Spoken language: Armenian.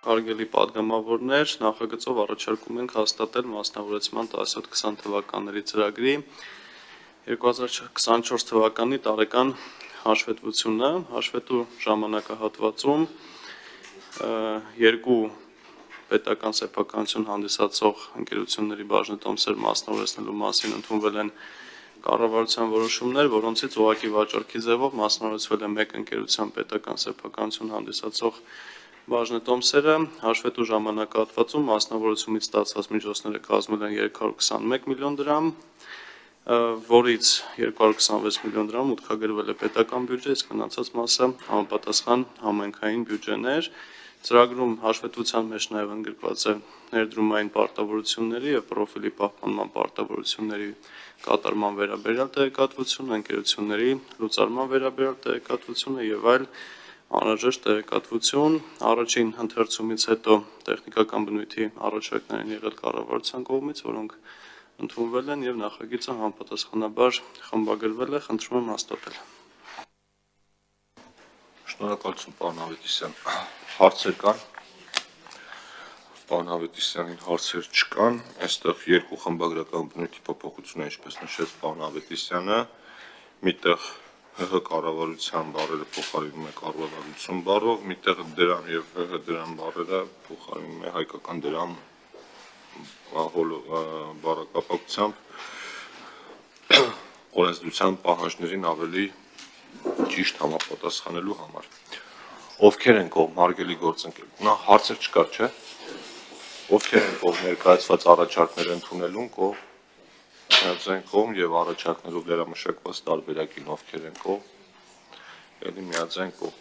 Հարգելի պատգամավորներ, նախագծով առաջարկում ենք հաստատել մասնավորեցման 17-20 թվականների ծրագրի 2024 թվականի տարեկան հաշվետվությունը, հաշվետու ժամանակահատվածում երկու պետական սեփականություն հանդիսացող ընկերությունների բաժնետոմսեր մասնավորեցնելու մասին ընդունվել են կառավարության որոշումներ, որոնցից ուղղակի վաճառքի ձևով մասնավորեցվել է մեկ ընկերության պետական սեփականություն հանդիսացող բաժնետոմսերը, հաշվետու ժամանակահատվածում մասնավորությունից ստացված միջոցները կազմել են 321 միլիոն դրամ, որից 226 միլիոն դրամ մուտքագրվել է պետական բյուջե, իսկ մնացած մասը համապատասխան համայնքային բյուջեներ։ Ծրագրում հաշվետվության մեջ նաև ընդգրկված է ներդրումային պարտավորությունների և պրոֆիլի պահպանման պարտավորությունների կատարման վերաբերյալ տեղեկատվությունը, ընկերությունների լուծարման վերաբերյալ տեղեկատվությունը և այլ անհրաժեշտ տեղեկատվություն։ Առաջին ընթերցումից հետո տեխնիկական բնույթի առաջարկներ են եղել կառավարության կողմից, որոնք ընդունվել են և նախագիծը համապատասխանաբար խմբագրվել է, խնդրում եմ հաստատել։ Շնորհակալություն, պարոն Ավետիսյան։ Հարցեր կան։ Պարոն Ավետիսյանին հարցեր չկան, այստեղ երկու խմբագրական բնույթի փոփոխություն է, ինչպես նշեց պարոն Ավետիսյանը, միտեղ ՀՀ կառավարության բառերը փոխարինում է կառավարություն բառով, միտեղ դրամ և ՀՀ դրամ բառերը փոխարինում է հայկական դրամ բառակապակցությամբ օրենսդրության պահանջներին ավելի ճիշտ համապատասխանելու համար։ Ովքեր են կողմ, հարգելի գործընկեր, նա հարցեր չկար, չէ՞։ Ովքեր են կողմ ներկայացված առաջարկները ընդունելուն կողմ, միաձայն կողմ եւ առաջարկներով վերամշակված տարբերակին ովքեր են կողմ, ելի միաձայն կողմ։